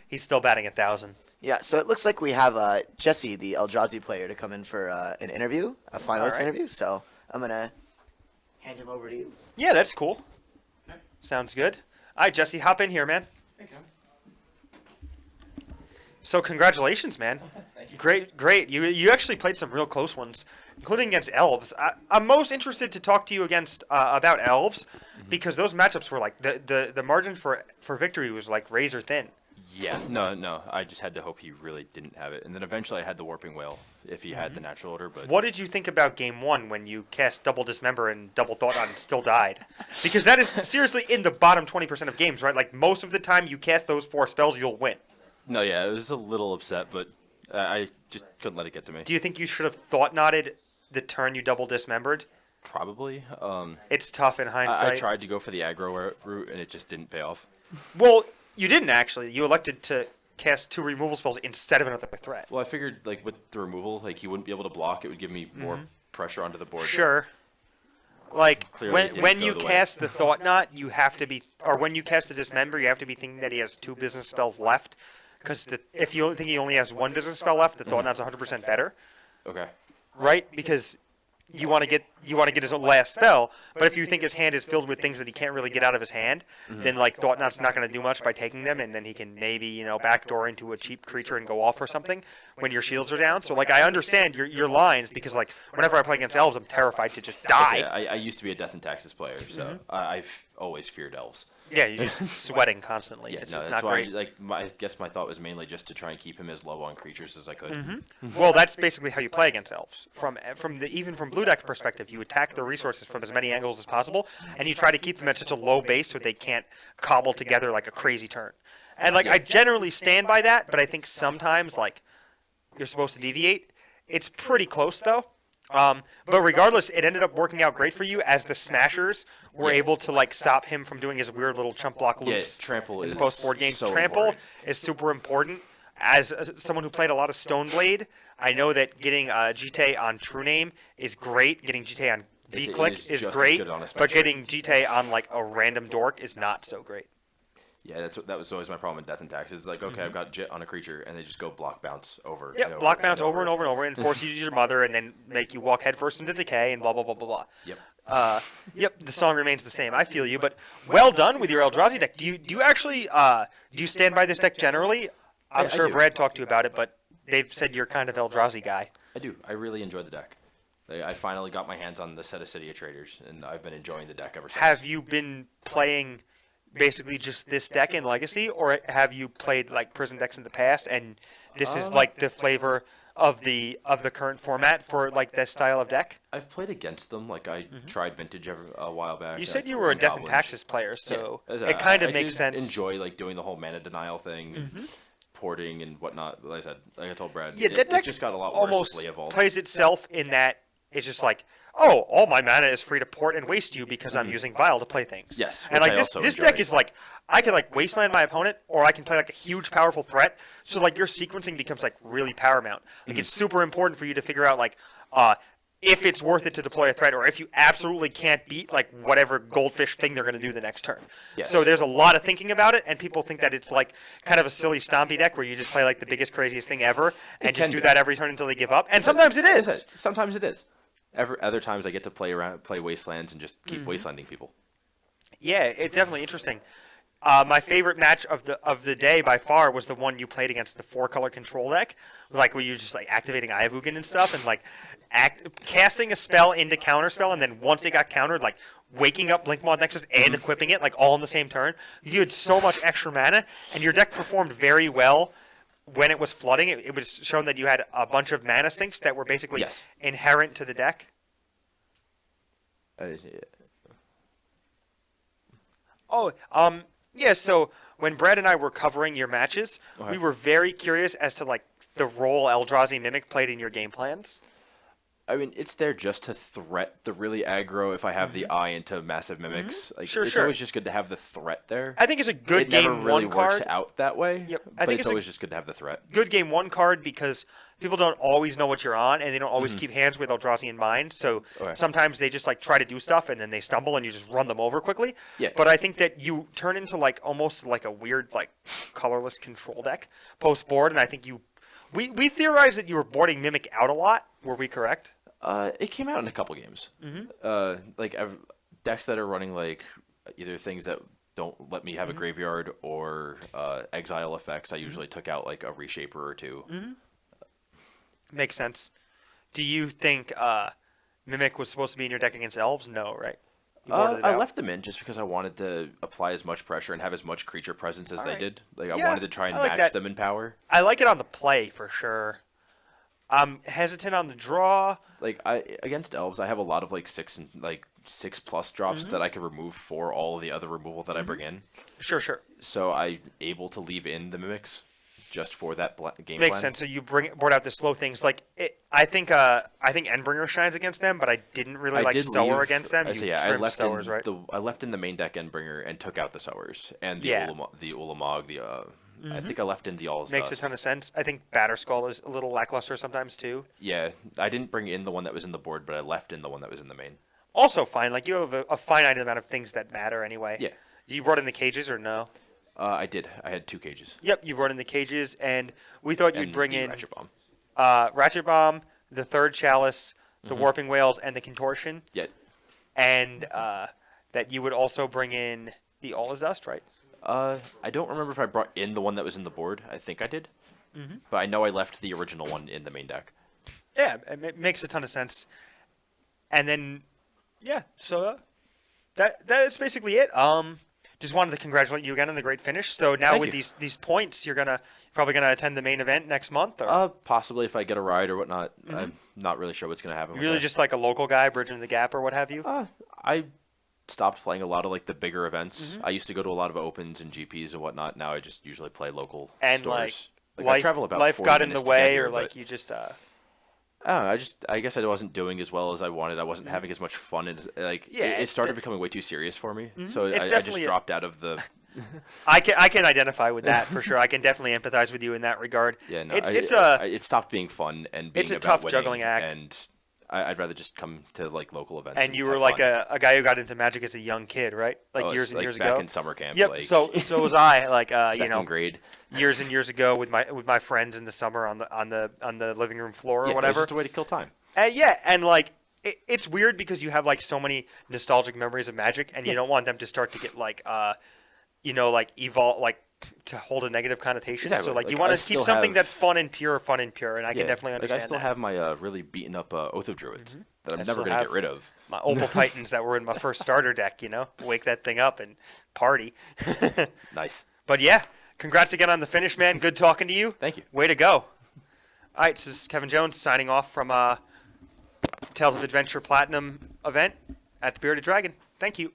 He's still batting 1,000. Yeah, so it looks like we have Jesse, the Eldrazi player, to come in for an interview, a finalist interview. So I'm going to hand him over to you. Yeah, that's cool. Sounds good. All right, Jesse, hop in here, man. Thank you. So congratulations, man. Thank you. Great. You actually played some real close ones, including against Elves. I'm most interested to talk to you about Elves because those matchups were like the margin for victory was like razor thin. Yeah, no. I just had to hope he really didn't have it. And then eventually I had the Warping Whale if he had the natural order. But What did you think about Game 1 when you cast Double Dismember and Double Thought on and still died? Because that is seriously in the bottom 20% of games, right? Like most of the time you cast those 4 spells, you'll win. no, yeah, I was a little upset, but I just couldn't let it get to me. Do you think you should have Thought Knotted the turn you Double Dismembered? Probably. It's tough in hindsight. I tried to go for the aggro route, and it just didn't pay off. Well, you didn't actually. You elected to cast 2 removal spells instead of another threat. Well, I figured like with the removal, like he wouldn't be able to block. It would give me more pressure onto the board. Sure. Like Clearly it didn't when go you the way. cast the Thought Knot, you have to be, or when you cast the Dismember, you have to be thinking that he has 2 business spells left. Because if you think he only has 1 business spell left, the Thought Knot's 100% better, Okay. right? Because you want to get his last spell, but if you think his hand is filled with things that he can't really get out of his hand, then like Thought Knot's not going to do much by taking them, and then he can maybe backdoor into a cheap creature and go off or something when your shields are down. So like I understand your lines because like whenever I play against elves, I'm terrified to just die. I used to be a Death and Taxes player, so I've always feared elves. Yeah, you're just sweating constantly. Yeah, It's no, not that's why. great. I guess my thought was mainly just to try and keep him as low on creatures as I could. Well, that's basically how you play against elves. Even from blue deck perspective, you attack the resources from as many angles as possible, and you try to keep them at such a low base so they can't cobble together like a crazy turn. And like I generally stand by that, but I think sometimes like you're supposed to deviate. It's pretty close though. But regardless, it ended up working out great for you as the Smashers were able to like stop him from doing his weird little chump block loops. Trample in is post-board games. so Trample important. is super important. As someone who played a lot of Stoneblade, I know that getting GT on True Name is great. Getting GT on It V-Click is is just as great, good on a but Spectre. getting GT on like a random dork is not so great. Yeah, that was always my problem with Death and Taxes. It's like, okay, I've got Jit on a creature, and they just go block bounce over. and Yep, over block bounce and over and over and over, and force you to use your mother, and then make you walk headfirst into decay, and blah blah blah blah blah. Yep. Yep, the song remains the same. I feel you, but well done with your Eldrazi deck. Do you actually do you stand by this deck generally? I'm I sure do. Brad talked to you about it, but they've said you're kind of Eldrazi guy. I do. I really enjoy the deck. I finally got my hands on the set of City of Traders, and I've been enjoying the deck ever since. Have you been playing basically just this deck in Legacy, or have you played like prison decks in the past, and this is like the flavor of the current format for like this style of deck? I've played against them. Like I tried Vintage a while back. You said you were a on Death and Goblins. Taxes player, so Yeah, it kind of I makes did sense. Enjoy like doing the whole mana denial thing, porting and whatnot. Like I said, like I told Brad, Yeah, that it deck just got a lot almost mercifully evolved. plays itself in that it's just like, oh, all my mana is free to port and waste you because I'm using Vial to play things. Yes, And which like I this also deck enjoy. is like, I can like wasteland my opponent, or I can play like a huge powerful threat. So like your sequencing becomes like really paramount. Like it's super important for you to figure out like, if it's worth it to deploy a threat, or if you absolutely can't beat like whatever goldfish thing they're going to do the next turn. Yes. So there's a lot of thinking about it, and people think that it's like kind of a silly stompy deck where you just play like the biggest, craziest thing ever, and just can do be. that every turn until they give up. And sometimes it is. Sometimes it is. Other times I get to play wastelands and just keep wastelanding people. Yeah, it's definitely interesting. My favorite match of the day by far was the one you played against the 4-color control deck, like where you just like activating Ayavugan and stuff, and like casting a spell into counterspell, and then once it got countered, like waking up Blinkmoth Nexus and equipping it like all in the same turn. You had so much extra mana, and your deck performed very well when it was flooding. It was shown that you had a bunch of mana sinks that were basically Yes. inherent to the deck. Oh, yeah, so when Brad and I were covering your matches, we were very curious as to, like, the role Eldrazi Mimic played in your game plans. I mean, it's there just to threat the really aggro if I have the eye into massive mimics. Like, Sure, it's sure. always just good to have the threat there. I think it's a good It never game really one works card. out that way. Yep. I But think it's it's a always just good to have the threat. good game one card because people don't always know what you're on, and they don't always keep hands with Eldrazi in mind. So Okay. sometimes they just like try to do stuff, and then they stumble, and you just run them over quickly. Yeah. But I think that you turn into like almost like a weird like colorless control deck post board, and I think we theorized that you were boarding Mimic out a lot. Were we correct? It came out in a couple games. Decks that are running like either things that don't let me have a graveyard or exile effects. I usually took out like a reshaper or two. Makes sense. Do you think Mimic was supposed to be in your deck against elves? No, right? You boarded it I out. left them in just because I wanted to apply as much pressure and have as much creature presence as they Alright. did. Like I Yeah, wanted to try and I like match that. them in power. I like it on the play for sure. I'm hesitant on the draw. Like against elves, I have a lot of like 6+ drops that I can remove for all of the other removal that I bring in. Sure. So I'm able to leave in the mimics just for that game Makes plan. sense. So you board out the slow things. Like I think Endbringer shines against them, but I didn't really like did Sower leave- against them. I You say, yeah, I trimmed left Sowers, in right? I left in the main deck Endbringer and took out the Sowers and the Yeah. the Ulamog. I think I left in the All's Makes a Dust. ton of sense. I think Batterskull is a little lackluster sometimes too. Yeah, I didn't bring in the one that was in the board, but I left in the one that was in the main. Also fine. Like you have a finite amount of things that matter anyway. Yeah. You brought in the cages or no? I did. I had 2 cages. Yep, you brought in the cages, and we thought you'd And bring the in Ratchet Bomb. Ratchet Bomb, the third Chalice, the Warping Whales, and the Contortion, Yeah. and that you would also bring in the All Is Dust, right? I don't remember if I brought in the one that was in the board. I think I did. But I know I left the original one in the main deck. Yeah, it makes a ton of sense. And then, yeah, so that is basically it. Just wanted to congratulate you again on the great finish. So now Thank with you. these points, you're probably gonna attend the main event next month, or Possibly if I get a ride or whatnot. I'm not really sure what's going to happen. you with really that. just like a local guy bridging the gap or what have you? I stopped playing a lot of like the bigger events. I used to go to a lot of opens and GPs and whatnot. Now I just usually play local And stores. I life travel about life 40 got in the minutes to way, get here, or like but you just I don't know. I guess I wasn't doing as well as I wanted. I wasn't having as much fun as Yeah, It it's started becoming way too serious for me. So It's I just definitely dropped out of the. I can identify with that for sure. I can definitely empathize with you in that regard. Yeah, no. It it stopped being fun and being it's a about tough winning, juggling act. and I'd rather just come to like local events. and you were have like fun. a guy who got into Magic as a young kid, right? Like Oh, years it's and like years back ago. in summer camp. Yep. Like, So was I. Like second grade. years and years ago with my friends in the summer on the living room floor or Yeah, it was whatever. just a way to kill time. And like it's weird because you have like so many nostalgic memories of Magic, and you don't want them to start to get like like evolve like to hold a negative connotation. Exactly. So like you Like, want I to keep still something have- that's fun and pure, and I can Yeah, definitely understand Like I still that. have my really beaten up Oath of Druids that I'm I never still going to have get rid of. My Opal Titans that were in my first starter deck, wake that thing up and party. Nice. But yeah, congrats again on the finish, man. Good talking to you. Thank you. Way to go. All right, so this is Kevin Jones signing off from Tales of Adventure Platinum event at the Bearded Dragon. Thank you.